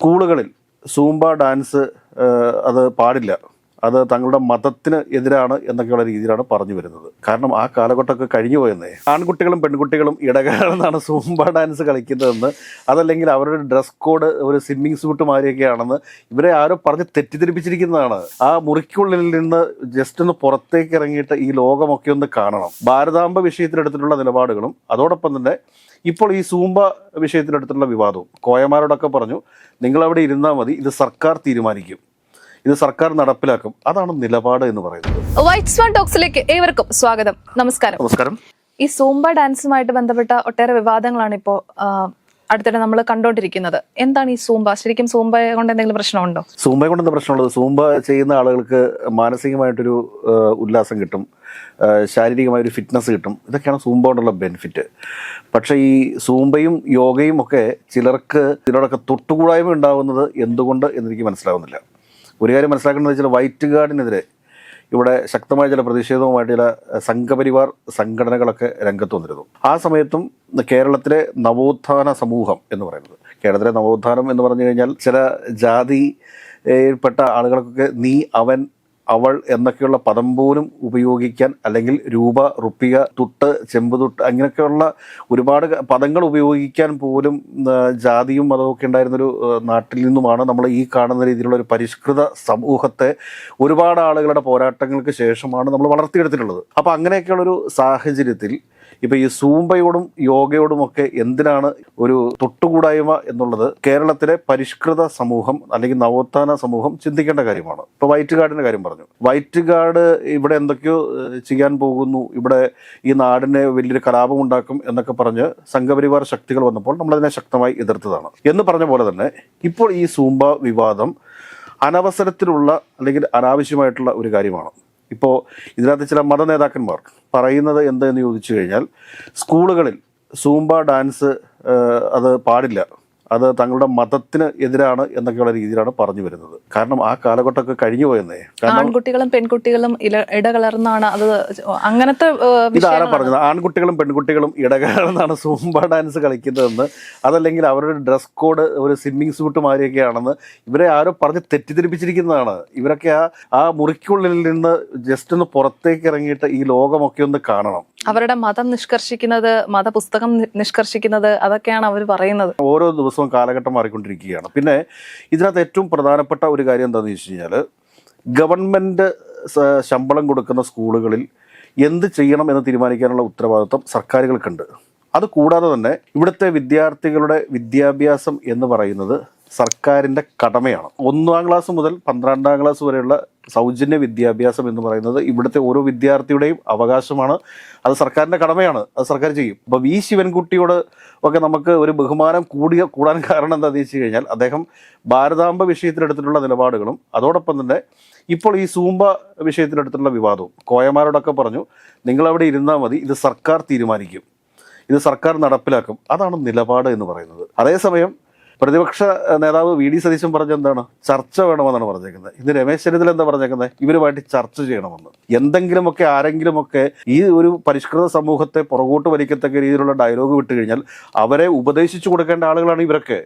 സ്കൂളുകളിൽ Zumba dance അത് പാടില്ല, അത് തങ്ങളുടെ മതത്തിന് എതിരാണ് എന്നൊക്കെയുള്ള രീതിയിലാണ് പറഞ്ഞു വരുന്നത്. കാരണം ആ കാലഘട്ടമൊക്കെ കഴിഞ്ഞു പോയെന്നേ. ആൺകുട്ടികളും പെൺകുട്ടികളും ഇടകലർന്നാണ് സൂംബ ഡാൻസ് കളിക്കുന്നതെന്ന്, അതല്ലെങ്കിൽ അവരുടെ ഡ്രസ് കോഡ് ഒരു സ്വിമ്മിങ് സൂട്ട് മാതിരിയൊക്കെയാണെന്ന് ഇവരെ ആരോ പറഞ്ഞ് തെറ്റിദ്ധരിപ്പിച്ചിരിക്കുന്നതാണ്. ആ മുറിക്കുള്ളിൽ നിന്ന് ജസ്റ്റ് ഒന്ന് പുറത്തേക്ക് ഇറങ്ങിയിട്ട് ഈ ലോകമൊക്കെ ഒന്ന് കാണണം. ഭാരതാംബ വിഷയത്തിലെടുത്തിട്ടുള്ള നിലപാടുകളും അതോടൊപ്പം തന്നെ ഇപ്പോൾ ഈ സൂംബ വിഷയത്തിലെടുത്തിട്ടുള്ള വിവാദവും കോയമാരോടൊക്കെ പറഞ്ഞു, നിങ്ങളവിടെ ഇരുന്നാൽ മതി, ഇത് സർക്കാർ തീരുമാനിക്കും, ഇത് സർക്കാർ നടപ്പിലാക്കും, അതാണ് നിലപാട് എന്ന് പറയുന്നത്. വൈറ്റ് സ്വാൻ ടോക്സിലേക്ക് ഏവർക്കും സ്വാഗതം. നമസ്കാരം. നമസ്കാരം. ഈ സൂംബ ഡാൻസുമായിട്ട് ബന്ധപ്പെട്ട ഒട്ടേറെ വിവാദങ്ങളാണ് ഇപ്പോൾ അടുത്തിടെ നമ്മൾ കണ്ടുകൊണ്ടിരിക്കുന്നത്. എന്താണ് ഈ സൂംബ? ശരിക്കും സൂംബ കൊണ്ട് എന്തെങ്കിലും പ്രശ്നമുണ്ടോ? സൂംബയെ കൊണ്ട് എന്താ പ്രശ്നമുള്ളത്? സൂംബ ചെയ്യുന്ന ആളുകൾക്ക് മാനസികമായിട്ടൊരു ഉല്ലാസം കിട്ടും, ശാരീരികമായൊരു ഫിറ്റ്നസ് കിട്ടും. ഇതൊക്കെയാണ് സൂംബ കൊണ്ടുള്ള ബെനിഫിറ്റ്. പക്ഷേ ഈ സൂംബയും യോഗയും ഒക്കെ ചിലർക്ക് ഇതിനോടൊക്കെ തൊട്ടുകൂടായ്മ ഉണ്ടാകുന്നത് എന്തുകൊണ്ട് എന്നെനിക്ക് മനസ്സിലാവുന്നില്ല. ഒരു കാര്യം മനസ്സിലാക്കേണ്ടത് വെച്ചാൽ വൈറ്റ് ഗാർഡിനെതിരെ ഇവിടെ ശക്തമായ ചില പ്രതിഷേധവുമായിട്ട് ചില സംഘപരിവാർ സംഘടനകളൊക്കെ രംഗത്ത് വന്നിരുന്നു. ആ സമയത്തും കേരളത്തിലെ നവോത്ഥാന സമൂഹം എന്ന് പറയുന്നത്, കേരളത്തിലെ നവോത്ഥാനം എന്ന് പറഞ്ഞു കഴിഞ്ഞാൽ ചില ജാതിയിൽപ്പെട്ട ആളുകൾക്കൊക്കെ നീ, അവൻ, അവൾ എന്നൊക്കെയുള്ള പദം പോലും ഉപയോഗിക്കാൻ, അല്ലെങ്കിൽ രൂപ, റുപ്പിക, തുട്ട്, ചെമ്പുതുട്ട്, അങ്ങനെയൊക്കെയുള്ള ഒരുപാട് പദങ്ങൾ ഉപയോഗിക്കാൻ പോലും ജാതിയും മതമൊക്കെ ഉണ്ടായിരുന്നൊരു നാട്ടിൽ നിന്നുമാണ് നമ്മൾ ഈ കാണുന്ന രീതിയിലുള്ള ഒരു പരിഷ്കൃത സമൂഹത്തെ ഒരുപാട് ആളുകളുടെ പോരാട്ടങ്ങൾക്ക് ശേഷമാണ് നമ്മൾ വളർത്തിയെടുത്തിട്ടുള്ളത്. അപ്പോൾ അങ്ങനെയൊക്കെയുള്ളൊരു സാഹചര്യത്തിൽ ഇപ്പോൾ ഈ സൂംബയോടും യോഗയോടുമൊക്കെ എന്തിനാണ് ഒരു തൊട്ടുകൂടായ്മ എന്നുള്ളത് കേരളത്തിലെ പരിഷ്കൃത സമൂഹം അല്ലെങ്കിൽ നവോത്ഥാന സമൂഹം ചിന്തിക്കേണ്ട കാര്യമാണ്. ഇപ്പോൾ വൈറ്റ് ഗാർഡിൻ്റെ കാര്യം പറഞ്ഞു. വൈറ്റ് ഗാർഡ് ഇവിടെ എന്തൊക്കെയോ ചെയ്യാൻ പോകുന്നു, ഇവിടെ ഈ നാടിനെ വലിയൊരു കലാപം ഉണ്ടാക്കും എന്നൊക്കെ പറഞ്ഞ് സംഘപരിവാർ ശക്തികൾ വന്നപ്പോൾ നമ്മളതിനെ ശക്തമായി എതിർത്തതാണ്. എന്ന് പറഞ്ഞ പോലെ തന്നെ ഇപ്പോൾ ഈ സൂംബ വിവാദം അനവസരത്തിലുള്ള അല്ലെങ്കിൽ അനാവശ്യമായിട്ടുള്ള ഒരു കാര്യമാണ്. ഇപ്പോൾ ഇതിനകത്ത് ചില മത നേതാക്കന്മാർ പറയുന്നത് എന്തെന്ന് ചോദിച്ചു കഴിഞ്ഞാൽ, സ്കൂളുകളിൽ സൂംബ ഡാൻസ് അത് പാടില്ല, അത് തങ്ങളുടെ മതത്തിന് എതിരാണ് എന്നൊക്കെയുള്ള രീതിയിലാണ് പറഞ്ഞു വരുന്നത്. കാരണം ആ കാലഘട്ടമൊക്കെ കഴിഞ്ഞു പോയെന്നേ. ആൺകുട്ടികളും പെൺകുട്ടികളും ഇടകലർന്നാണ് അത് അങ്ങനത്തെ. ഇതാരാ പറഞ്ഞത്? ആൺകുട്ടികളും പെൺകുട്ടികളും ഇടകലർന്നാണ് സൂംബ ഡാൻസ് കളിക്കുന്നതെന്ന്, അതല്ലെങ്കിൽ അവരുടെ ഡ്രസ് കോഡ് ഒരു സ്വിമ്മിങ് സൂട്ട് മാതിരിയൊക്കെയാണെന്ന് ഇവരെ ആരോ പറഞ്ഞ് തെറ്റിദ്ധരിപ്പിച്ചിരിക്കുന്നതാണ്. ഇവരൊക്കെ ആ മുറിക്കുള്ളിൽ നിന്ന് ജസ്റ്റ് ഒന്ന് പുറത്തേക്ക് ഇറങ്ങിയിട്ട് ഈ ലോകമൊക്കെ ഒന്ന് കാണണം. അവരുടെ മതം നിഷ്കർഷിക്കുന്നത്, മതപുസ്തകം നിഷ്കർഷിക്കുന്നത്, അതൊക്കെയാണ് അവർ പറയുന്നത്. ഓരോ ദിവസവും കാലഘട്ടം മാറിക്കൊണ്ടിരിക്കുകയാണ്. പിന്നെ ഇതിനകത്ത് ഏറ്റവും പ്രധാനപ്പെട്ട ഒരു കാര്യം എന്താണെന്ന് വെച്ച് കഴിഞ്ഞാൽ, ഗവൺമെൻറ് ശമ്പളം കൊടുക്കുന്ന സ്കൂളുകളിൽ എന്ത് ചെയ്യണം എന്ന് തീരുമാനിക്കാനുള്ള ഉത്തരവാദിത്വം സർക്കാരുകൾക്കുണ്ട്. അതുകൂടാതെ തന്നെ ഇവിടുത്തെ വിദ്യാർത്ഥികളുടെ വിദ്യാഭ്യാസം എന്ന് പറയുന്നത് സർക്കാരിൻ്റെ കടമയാണ്. 1ാം ക്ലാസ് മുതൽ 12ാം ക്ലാസ് വരെയുള്ള സൗജന്യ വിദ്യാഭ്യാസം എന്ന് പറയുന്നത് ഇവിടുത്തെ ഓരോ വിദ്യാർത്ഥിയുടെയും അവകാശമാണ്. അത് സർക്കാരിൻ്റെ കടമയാണ്, അത് സർക്കാർ ചെയ്യും. അപ്പോൾ വി ശിവൻകുട്ടിയോട് ഒക്കെ നമുക്ക് ഒരു ബഹുമാനം കൂടാൻ കാരണം എന്താണെന്ന് വെച്ച് കഴിഞ്ഞാൽ, അദ്ദേഹം ഭാരതാംബ വിഷയത്തിലെടുത്തിട്ടുള്ള നിലപാടുകളും അതോടൊപ്പം തന്നെ ഇപ്പോൾ ഈ സൂംബ വിഷയത്തിലെടുത്തിട്ടുള്ള വിവാദവും കോയമാരോടൊക്കെ പറഞ്ഞു, നിങ്ങളവിടെ ഇരുന്നാൽ മതി, ഇത് സർക്കാർ തീരുമാനിക്കും, ഇത് സർക്കാർ നടപ്പിലാക്കും, അതാണ് നിലപാട് എന്ന് പറയുന്നത്. അതേസമയം പ്രതിപക്ഷ നേതാവ് വി ഡി സതീശൻ പറഞ്ഞ എന്താണ്? ചർച്ച വേണമെന്നാണ് പറഞ്ഞേക്കുന്നത്. ഇത് രമേശ് ചെന്നിത്തല എന്താ പറഞ്ഞേക്കുന്നത്? ഇവരുമായിട്ട് ചർച്ച ചെയ്യണമെന്ന്. എന്തെങ്കിലുമൊക്കെ ആരെങ്കിലുമൊക്കെ ഈ ഒരു പരിഷ്കൃത സമൂഹത്തെ പുറകോട്ട് വലിക്കത്തക്ക രീതിയിലുള്ള ഡയലോഗ് വിട്ട് കഴിഞ്ഞാൽ അവരെ ഉപദേശിച്ചു കൊടുക്കേണ്ട ആളുകളാണ് ഇവരൊക്കെ.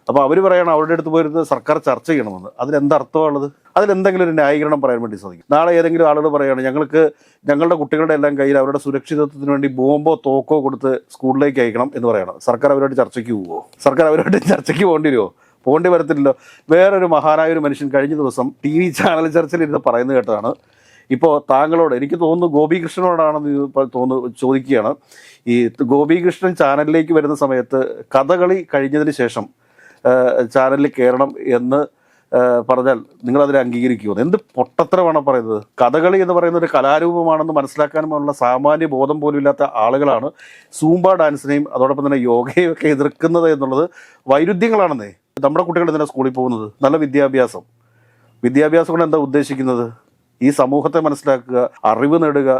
അപ്പോൾ അവർ പറയണം അവരുടെ അടുത്ത് പോയിരുന്നത് സർക്കാർ ചർച്ച ചെയ്യണമെന്ന്. അതിലെന്തർത്ഥമാണുള്ളത്? അതിലെന്തെങ്കിലും ഒരു ന്യായീകരണം പറയാൻ വേണ്ടി സാധിക്കും. നാളെ ഏതെങ്കിലും ആളുകൾ പറയുകയാണ്, ഞങ്ങൾക്ക് ഞങ്ങളുടെ കുട്ടികളുടെ എല്ലാം കയ്യിൽ അവരുടെ സുരക്ഷിതത്വത്തിന് വേണ്ടി ബോംബോ തോക്കോ കൊടുത്ത് സ്കൂളിലേക്ക് അയക്കണം എന്ന് പറയണം. സർക്കാർ അവരോട് ചർച്ചയ്ക്ക് പോവുമോ? സർക്കാർ അവരോട് ചർച്ചയ്ക്ക് പോകേണ്ടി വരുമോ? പോകേണ്ടി വരത്തില്ലല്ലോ. വേറൊരു മഹാനായ ഒരു മനുഷ്യൻ കഴിഞ്ഞ ദിവസം TV ചാനൽ ചർച്ചയിലിരുന്ന് പറയുന്നത് കേട്ടതാണ്. ഇപ്പോൾ താങ്കളോട്, എനിക്ക് തോന്നുന്നു ഗോപികൃഷ്ണനോടാണെന്ന് തോന്നുന്നു, ചോദിക്കുകയാണ്, ഈ ഗോപികൃഷ്ണൻ ചാനലിലേക്ക് വരുന്ന സമയത്ത് കഥകളി കഴിഞ്ഞതിന് ശേഷം ചാനലിൽ കയറണം എന്ന് പറഞ്ഞാൽ നിങ്ങളതിനെ അംഗീകരിക്കുമോ? എന്ത് പൊട്ടത്തരമാണ് പറയുന്നത്? കഥകളി എന്ന് പറയുന്ന ഒരു കലാരൂപമാണെന്ന് മനസ്സിലാക്കാനുമുള്ള സാമാന്യ ബോധം പോലും ഇല്ലാത്ത ആളുകളാണ് സൂംബ ഡാൻസിനെയും അതോടൊപ്പം തന്നെ യോഗയും ഒക്കെ എതിർക്കുന്നത് എന്നുള്ളത് വൈരുദ്ധ്യങ്ങളാണെന്നേ. നമ്മുടെ കുട്ടികൾ എന്തിനാണ് സ്കൂളിൽ പോകുന്നത്? നല്ല വിദ്യാഭ്യാസം കൊണ്ട് എന്താ ഉദ്ദേശിക്കുന്നത്? ഈ സമൂഹത്തെ മനസ്സിലാക്കുക, അറിവ് നേടുക,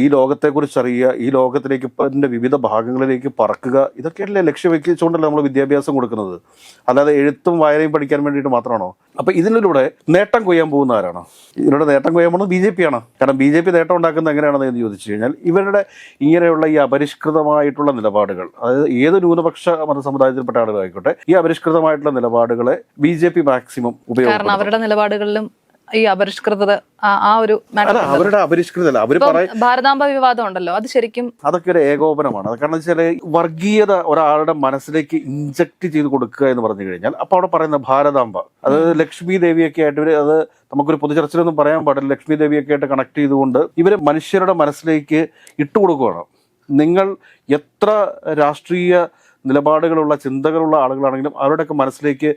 ഈ ലോകത്തെക്കുറിച്ച് അറിയുക, ഈ ലോകത്തിലേക്ക് അതിൻ്റെ വിവിധ ഭാഗങ്ങളിലേക്ക് പറക്കുക, ഇതൊക്കെയല്ലേ ലക്ഷ്യം വെച്ചുകൊണ്ടല്ലേ നമ്മൾ വിദ്യാഭ്യാസം കൊടുക്കുന്നത്. അല്ലാതെ എഴുത്തും വായനയും പഠിക്കാൻ വേണ്ടിയിട്ട് മാത്രമാണോ? അപ്പോൾ ഇതിലൂടെ നേട്ടം കൊയ്യാൻ പോകുന്ന ആരാണ്? ഇതിലൂടെ നേട്ടം കൊയ്യാൻ പോകുന്നത് BJP ആണ്. കാരണം BJP നേട്ടം ഉണ്ടാക്കുന്നത് എങ്ങനെയാണെന്ന് എന്ന് ചോദിച്ചു കഴിഞ്ഞാൽ ഇവരുടെ ഇങ്ങനെയുള്ള ഈ അപരിഷ്കൃതമായിട്ടുള്ള നിലപാടുകൾ, അതായത് ഏത് ന്യൂനപക്ഷ മതസമുദായത്തിൽപ്പെട്ട ആളുകളായിക്കോട്ടെ, ഈ അപരിഷ്കൃതമായിട്ടുള്ള നിലപാടുകളെ BJP മാക്സിമം കാരണം അവരുടെ നിലപാടുകളിലും ഈ അപരിഷ്കൃതത ഒരു അവരുടെ അപരിഷ്കൃതല്ല. അവർ ഭാരതാംബ വിവാദം ഉണ്ടല്ലോ, അത് ശരിക്കും അതൊക്കെ ഒരു ഏകോപനമാണ്. അത് കാരണം വെച്ചാൽ വർഗീയത ഒരാളുടെ മനസ്സിലേക്ക് ഇൻജക്ട് ചെയ്ത് കൊടുക്കുക എന്ന് പറഞ്ഞു കഴിഞ്ഞാൽ അപ്പോൾ അവിടെ പറയുന്ന ഭാരതാംബ, അതായത് ലക്ഷ്മി ദേവിയൊക്കെ ആയിട്ട് ഇവർ, അത് നമുക്കൊരു പൊതുചർച്ചയിലൊന്നും പറയാൻ പാടില്ല, ലക്ഷ്മി ദേവിയൊക്കെ ആയിട്ട് കണക്ട് ചെയ്തുകൊണ്ട് ഇവർ മനുഷ്യരുടെ മനസ്സിലേക്ക് ഇട്ടുകൊടുക്കുകയാണ്. നിങ്ങൾ എത്ര രാഷ്ട്രീയ നിലപാടുകളുള്ള ചിന്തകളുള്ള ആളുകളാണെങ്കിലും അവരുടെയൊക്കെ മനസ്സിലേക്ക്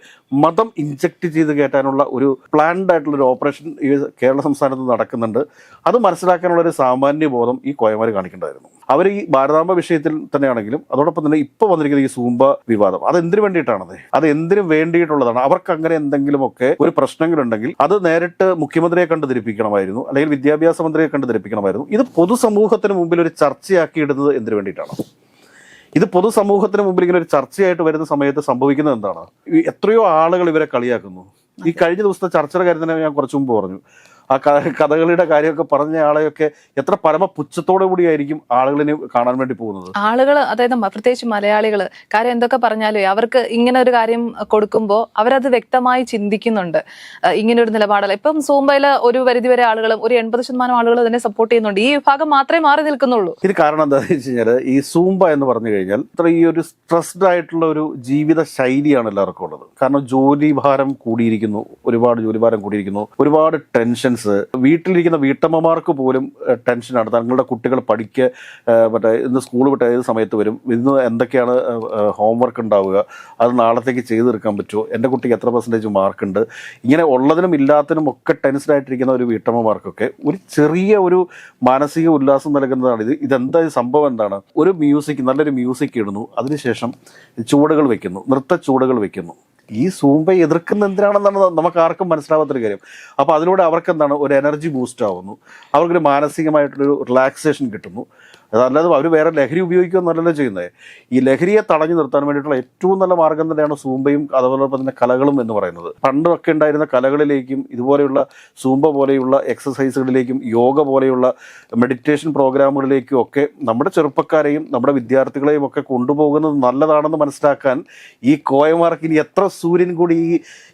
മതം ഇൻജക്ട് ചെയ്ത് കയറ്റാനുള്ള ഒരു പ്ലാൻഡ് ആയിട്ടുള്ളൊരു ഓപ്പറേഷൻ ഈ കേരള സംസ്ഥാനത്ത് നടക്കുന്നുണ്ട്. അത് മനസ്സിലാക്കാനുള്ളൊരു സാമാന്യ ബോധം ഈ കോയമാർ കാണിക്കേണ്ടതായിരുന്നു. അവർ ഈ ഭാരതാംബ വിഷയത്തിൽ തന്നെയാണെങ്കിലും അതോടൊപ്പം തന്നെ ഇപ്പോൾ വന്നിരിക്കുന്ന ഈ സൂംബ വിവാദം, അത് എന്തിനു വേണ്ടിയിട്ടാണത്? അത് എന്തിനു വേണ്ടിയിട്ടുള്ളതാണ്? അവർക്ക് അങ്ങനെ എന്തെങ്കിലുമൊക്കെ ഒരു പ്രശ്നങ്ങളുണ്ടെങ്കിൽ അത് നേരിട്ട് മുഖ്യമന്ത്രിയെ കണ്ട് ധരിപ്പിക്കണമായിരുന്നു, അല്ലെങ്കിൽ വിദ്യാഭ്യാസ മന്ത്രിയെ കണ്ട് ധരിപ്പിക്കണമായിരുന്നു. ഇത് പൊതുസമൂഹത്തിന് മുമ്പിൽ ഒരു ചർച്ചയാക്കിയിടുന്നത് എന്തിനു വേണ്ടിയിട്ടാണ്? ഇത് പൊതുസമൂഹത്തിന് മുമ്പിൽ ഇങ്ങനെ ഒരു ചർച്ചയായിട്ട് വരുന്ന സമയത്ത് സംഭവിക്കുന്നത് എന്താണ്? എത്രയോ ആളുകൾ ഇവരെ കളിയാക്കുന്നു. ഈ കഴിഞ്ഞ ദിവസത്തെ ചർച്ചയുടെ കാര്യം തന്നെ ഞാൻ കുറച്ചു മുമ്പ് പറഞ്ഞു. ആ കഥകളിയുടെ കാര്യമൊക്കെ പറഞ്ഞ ആളെയൊക്കെ എത്ര പരമപുച്ഛത്തോടു കൂടിയായിരിക്കും ആളുകളിനെ കാണാൻ വേണ്ടി പോകുന്നത്. ആളുകൾ, അതായത് പ്രത്യേകിച്ച് മലയാളികൾ, കാര്യം എന്തൊക്കെ പറഞ്ഞാലും അവർക്ക് ഇങ്ങനെ ഒരു കാര്യം കൊടുക്കുമ്പോൾ അവരത് വ്യക്തമായി ചിന്തിക്കുന്നുണ്ട്. ഇങ്ങനെ ഒരു നിലപാടല്ല. ഇപ്പം സൂംബയില് ഒരു പരിധിവരെ ആളുകളും, ഒരു 80% ആളുകൾ അതിനെ സപ്പോർട്ട് ചെയ്യുന്നുണ്ട്. ഈ വിഭാഗം മാത്രമേ മാറി നിൽക്കുന്നുള്ളൂ. ഇതിന് കാരണം എന്താണെന്ന് വെച്ച് കഴിഞ്ഞാൽ ഈ സൂംബ എന്ന് പറഞ്ഞു കഴിഞ്ഞാൽ ഇത്ര ഈ ഒരു സ്ട്രെസ്ഡ് ആയിട്ടുള്ള ഒരു ജീവിത ശൈലിയാണ് എല്ലാവർക്കും ഉള്ളത്. കാരണം ജോലി ഭാരം കൂടിയിരിക്കുന്നു, ഒരുപാട് ജോലി ഭാരം കൂടിയിരിക്കുന്നു, ഒരുപാട് ടെൻഷൻ. വീട്ടിലിരിക്കുന്ന വീട്ടമ്മമാർക്ക് പോലും ടെൻഷനാണ്. തങ്ങളുടെ കുട്ടികൾ പഠിക്കുക, മറ്റേ ഇന്ന് സ്കൂൾ വിട്ട് ഏത് സമയത്ത് വരും, ഇന്ന് എന്തൊക്കെയാണ് ഹോംവർക്ക് ഉണ്ടാവുക, അത് നാളത്തേക്ക് ചെയ്ത് തീർക്കാൻ പറ്റുമോ, എൻ്റെ കുട്ടിക്ക് എത്ര % മാർക്കുണ്ട്, ഇങ്ങനെ ഉള്ളതിനും ഇല്ലാത്തതിനും ഒക്കെ ടെൻഷനായിട്ടിരിക്കുന്ന ഒരു വീട്ടമ്മമാർക്കൊക്കെ ഒരു ചെറിയ ഒരു മാനസിക ഉല്ലാസം നൽകുന്നതാണ് ഇത്. ഇതെന്താ സംഭവം എന്താണ്? ഒരു മ്യൂസിക്, നല്ലൊരു മ്യൂസിക് ഇടുന്നു, അതിനുശേഷം ചുവടുകൾ വെക്കുന്നു, നൃത്ത ചുവടുകൾ വെക്കുന്നു. ഈ സൂംബയെ എതിർക്കുന്ന എന്തിനാണെന്നാണ് നമുക്ക് ആർക്കും മനസ്സിലാവാത്തൊരു കാര്യം. അപ്പോൾ അതിലൂടെ അവർക്ക് എന്താണ്, ഒരു എനർജി ബൂസ്റ്റ് ആവുന്നു, അവർക്കൊരു മാനസികമായിട്ടൊരു റിലാക്സേഷൻ കിട്ടുന്നു. അതല്ലാതെ അവർ വേറെ ലഹരി ഉപയോഗിക്കുകയെന്നല്ലല്ലോ ചെയ്യുന്നത്. ഈ ലഹരിയെ തടഞ്ഞു നിർത്താൻ വേണ്ടിയിട്ടുള്ള ഏറ്റവും നല്ല മാർഗം തന്നെയാണ് സൂംബയും അതോടൊപ്പം തന്നെ കലകളും എന്ന് പറയുന്നത്. പണ്ടൊക്കെ ഉണ്ടായിരുന്ന കലകളിലേക്കും ഇതുപോലെയുള്ള സൂംബ പോലെയുള്ള എക്സസൈസുകളിലേക്കും യോഗ പോലെയുള്ള മെഡിറ്റേഷൻ പ്രോഗ്രാമുകളിലേക്കും ഒക്കെ നമ്മുടെ ചെറുപ്പക്കാരെയും നമ്മുടെ വിദ്യാർത്ഥികളെയും ഒക്കെ കൊണ്ടുപോകുന്നത് നല്ലതാണെന്ന് മനസ്സിലാക്കാൻ ഈ കോയമാർക്ക് ഇനി എത്ര സൂര്യൻ കൂടി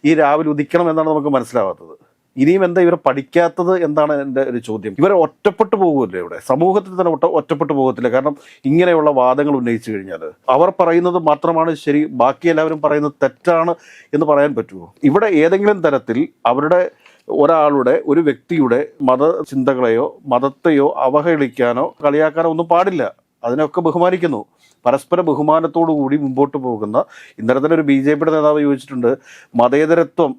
ഈ രാവിലെ ഉദിക്കണം എന്നാണ് നമുക്ക് മനസ്സിലാവാത്തത്. ഇനിയും എന്താ ഇവരെ പഠിക്കാത്തത് എന്താണ് എൻ്റെ ഒരു ചോദ്യം. ഇവരെ ഒറ്റപ്പെട്ടു പോകുമല്ലോ, ഇവിടെ സമൂഹത്തിൽ തന്നെ ഒറ്റപ്പെട്ടു പോകത്തില്ല. കാരണം ഇങ്ങനെയുള്ള വാദങ്ങൾ ഉന്നയിച്ചു കഴിഞ്ഞാൽ അവർ പറയുന്നത് മാത്രമാണ് ശരി, ബാക്കി എല്ലാവരും പറയുന്നത് തെറ്റാണ് എന്ന് പറയാൻ പറ്റുമോ? ഇവിടെ ഏതെങ്കിലും തരത്തിൽ അവരുടെ ഒരാളുടെ, ഒരു വ്യക്തിയുടെ മതചിന്തകളെയോ മതത്തെയോ അവഹേളിക്കാനോ കളിയാക്കാനോ ഒന്നും പാടില്ല. അതിനൊക്കെ ബഹുമാനിക്കുന്നു. പരസ്പര ബഹുമാനത്തോടു കൂടി മുമ്പോട്ട് പോകുന്ന, ഇന്നലെ തന്നെ ഒരു BJPയുടെ നേതാവ് ചോദിച്ചിട്ടുണ്ട്, മതേതരത്വം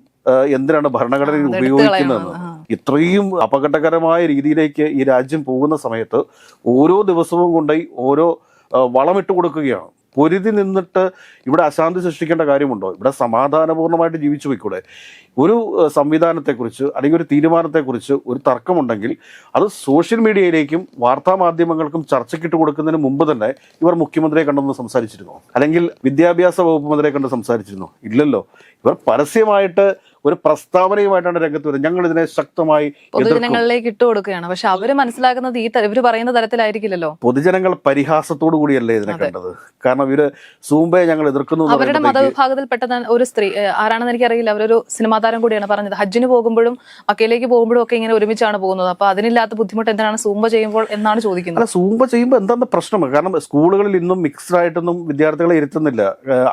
എന്തിനാണ് ഭരണഘടനയിൽ ഉപയോഗിക്കുന്നതെന്ന്. ഇത്രയും അപകടകരമായ രീതിയിലേക്ക് ഈ രാജ്യം പോകുന്ന സമയത്ത് ഓരോ ദിവസവും കൊണ്ടുപോയി ഓരോ വളമിട്ട് കൊടുക്കുകയാണ്. പൊരുതി നിന്നിട്ട് ഇവിടെ അശാന്തി സൃഷ്ടിക്കേണ്ട കാര്യമുണ്ടോ? ഇവിടെ സമാധാനപൂർണ്ണമായിട്ട് ജീവിച്ചു പോയിക്കൂടെ? ഒരു സംവിധാനത്തെക്കുറിച്ച് അല്ലെങ്കിൽ ഒരു തീരുമാനത്തെക്കുറിച്ച് ഒരു തർക്കമുണ്ടെങ്കിൽ അത് സോഷ്യൽ മീഡിയയിലേക്കും വാർത്താ മാധ്യമങ്ങൾക്കും ചർച്ചയ്ക്കിട്ട് കൊടുക്കുന്നതിന് മുമ്പ് തന്നെ ഇവർ മുഖ്യമന്ത്രിയെ കണ്ടൊന്ന് സംസാരിച്ചിരുന്നോ? അല്ലെങ്കിൽ വിദ്യാഭ്യാസ വകുപ്പ് മന്ത്രിയെ കണ്ട് സംസാരിച്ചിരുന്നോ? ഇല്ലല്ലോ. ഇവർ പരസ്യമായിട്ട് ഒരു പ്രസ്താവനയുമായിട്ടാണ് രംഗത്ത് വരുന്നത്. ഞങ്ങൾ ഇതിനെ ശക്തമായി പൊതുജനങ്ങളിലേക്ക് ഇട്ട് കൊടുക്കുകയാണ്. പക്ഷെ അവര് മനസ്സിലാക്കുന്നത് ഇവര് പറയുന്ന തരത്തിലായിരിക്കില്ലല്ലോ. പൊതുജനങ്ങൾ പരിഹാസത്തോടു കൂടിയല്ലേ ഇതിനെ കണ്ടത്. കാരണം ഇവര് സൂംബയെ ഞങ്ങൾ എതിർക്കുന്നു. അവരുടെ മതവിഭാഗത്തിൽപ്പെട്ട ഒരു സ്ത്രീ, ആരാണെന്ന് എനിക്കറിയില്ല, അവരൊരു സിനിമാ താരം കൂടിയാണ് പറഞ്ഞത്. ഹജ്ജിന് പോകുമ്പോഴും മക്കയിലേക്ക് പോകുമ്പോഴും ഒക്കെ ഇങ്ങനെ ഒരുമിച്ചാണ് പോകുന്നത്. അപ്പൊ അതിനില്ലാത്ത ബുദ്ധിമുട്ട് എന്തിനാണ് സൂംബ ചെയ്യുമ്പോൾ എന്നാണ് ചോദിക്കുന്നത്. അല്ല, സൂംബ ചെയ്യുമ്പോൾ എന്താണ് പ്രശ്നം? കാരണം സ്കൂളുകളിൽ ഇന്നും മിക്സ്ഡ് ആയിട്ടൊന്നും വിദ്യാർത്ഥികളെ ഇരുത്തുന്നില്ല.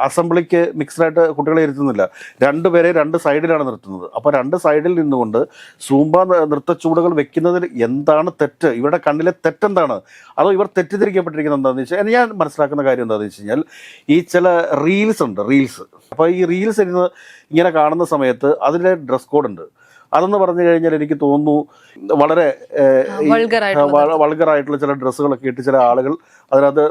അസംബ്ലിക്ക് മിക്സ്ഡ് ആയിട്ട് കുട്ടികളെ ഇരുത്തുന്നില്ല. രണ്ടുപേരെ രണ്ട് സൈഡിലാണ് നിർത്തുന്നത്. അപ്പോൾ രണ്ട് സൈഡിൽ നിന്നുകൊണ്ട് സൂംബ നൃത്തച്ചൂടുകൾ വെക്കുന്നതിൽ എന്താണ് തെറ്റ്? ഇവരുടെ കണ്ണിലെ തെറ്റെന്താണ്? അതോ ഇവർ തെറ്റിദ്ധരിക്കപ്പെട്ടിരിക്കുന്നത് എന്താണെന്ന് വെച്ചാൽ, ഞാൻ മനസ്സിലാക്കുന്ന കാര്യം എന്താണെന്ന് വെച്ച് കഴിഞ്ഞാൽ, ഈ ചില റീൽസ് ഉണ്ട്, റീൽസ്. അപ്പോൾ ഈ റീൽസ് ഇരുന്ന് ഇങ്ങനെ കാണുന്ന സമയത്ത് അതിൻ്റെ ഡ്രസ് കോഡ് ഉണ്ട്. അതെന്ന് പറഞ്ഞു കഴിഞ്ഞാൽ എനിക്ക് തോന്നുന്നു വളരെ വൾഗറായിട്ടുള്ള ചില ഡ്രസ്സുകളൊക്കെ ഇട്ട് ചില ആളുകൾ അതിനകത്ത്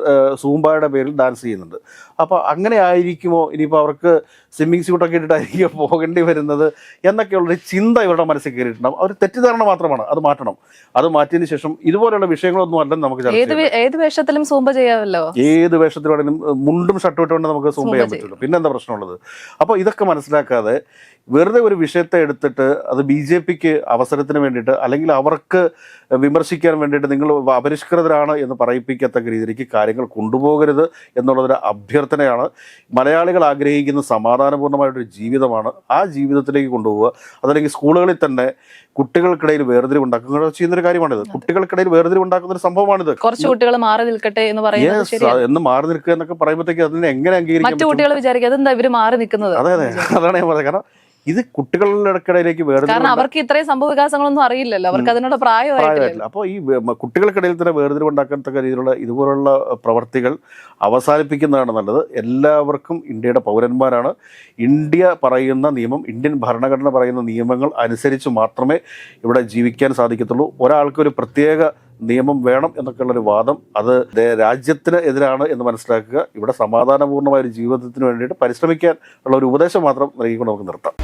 സൂംബയുടെ പേരിൽ ഡാൻസ് ചെയ്യുന്നുണ്ട്. അപ്പോൾ അങ്ങനെ ആയിരിക്കുമോ ഇനിയിപ്പോൾ അവർക്ക് സ്വിമ്മിങ് സ്യൂട്ടൊക്കെ ഇട്ടിട്ടായിരിക്കും പോകേണ്ടി വരുന്നത് എന്നൊക്കെയുള്ളൊരു ചിന്ത ഇവരുടെ മനസ്സിൽ കയറിയിട്ടുണ്ടാവും. അവർ തെറ്റിദ്ധാരണ മാത്രമാണ്. അത് മാറ്റണം. അത് മാറ്റിയതിന് ശേഷം ഇതുപോലെയുള്ള വിഷയങ്ങളൊന്നും അല്ലെന്ന് നമുക്ക് ഏത് വേഷത്തിലും സൂംബ ചെയ്യാമല്ലോ. ഏത് വേഷത്തിലാണെങ്കിലും മുണ്ടും ഷർട്ടും ഇട്ടുകൊണ്ട് നമുക്ക് സൂംബ ചെയ്യാൻ പറ്റുമല്ലോ. പിന്നെന്താ പ്രശ്നമുള്ളത്? അപ്പോൾ ഇതൊക്കെ മനസ്സിലാക്കാതെ വെറുതെ ഒരു വിഷയത്തെ എടുത്തിട്ട് അത് BJPക്ക് അവസരത്തിന് വേണ്ടിയിട്ട് അല്ലെങ്കിൽ അവർക്ക് വിമർശിക്കാൻ വേണ്ടിയിട്ട് നിങ്ങൾ അപരിഷ്കൃതരാണ് എന്ന് പറയിപ്പിക്കത്തക്ക രീതിയിലേക്ക് കാര്യങ്ങൾ കൊണ്ടുപോകരുത് എന്നുള്ളതൊരു അഭ്യർത്ഥനയാണ്. മലയാളികൾ ആഗ്രഹിക്കുന്ന സമാധാനപൂർണ്ണമായിട്ടൊരു ജീവിതമാണ്. ആ ജീവിതത്തിലേക്ക് കൊണ്ടുപോവുക. അതല്ലെങ്കിൽ സ്കൂളുകളിൽ തന്നെ കുട്ടികൾക്കിടയിൽ വേർതിരിവുണ്ടാക്കുക ചെയ്യുന്നൊരു കാര്യമാണിത്. കുട്ടികൾക്കിടയിൽ വേർതിരിവുണ്ടാക്കുന്ന ഒരു സംഭവമാണിത്. കുറച്ച് കുട്ടികൾ മാറി നിൽക്കട്ടെ എന്ന് പറയുന്നത് എന്ന് മാറി നിൽക്കുക എന്നൊക്കെ പറയുമ്പോഴത്തേക്ക് അതിനെ എങ്ങനെ അംഗീകരിക്കാൻ മറ്റു കുട്ടികൾ വിചാരിക്കും അതെന്താ ഇവര് മാറി നിൽക്കുന്നത്. അതെ അതാണ് ഞാൻ പറഞ്ഞത്. കാരണം ഇത് കുട്ടികളുടെക്കിടയിലേക്ക് കാരണം അവർക്ക് ഇത്രയും സംഭവ വികാസങ്ങളൊന്നും അറിയില്ലല്ലോ, അവർക്ക് അതിനുള്ള പ്രായമായിട്ടില്ല. അപ്പോൾ ഈ കുട്ടികൾക്കിടയിൽ തന്നെ വേർതിരിവുണ്ടാക്കത്തക്ക രീതിയിലുള്ള ഇതുപോലുള്ള പ്രവർത്തികൾ അവസാനിപ്പിക്കുന്നതാണ് നല്ലത്. എല്ലാവർക്കും ഇന്ത്യയുടെ പൗരന്മാരാണ്. ഇന്ത്യ പറയുന്ന നിയമം, ഇന്ത്യൻ ഭരണഘടന പറയുന്ന നിയമങ്ങൾ അനുസരിച്ച് മാത്രമേ ഇവിടെ ജീവിക്കാൻ സാധിക്കത്തുള്ളൂ. ഒരാൾക്കൊരു പ്രത്യേക നിയമം വേണം എന്നൊക്കെയുള്ളൊരു വാദം അത് രാജ്യത്തിന് എതിരാണ് എന്ന് മനസ്സിലാക്കുക. ഇവിടെ സമാധാനപൂർണ്ണമായ ഒരു ജീവിതത്തിന് വേണ്ടിയിട്ട് പരിശ്രമിക്കാൻ ഉള്ള ഒരു ഉപദേശം മാത്രം നൽകിക്കൊണ്ട് നമുക്ക് നിർത്താം.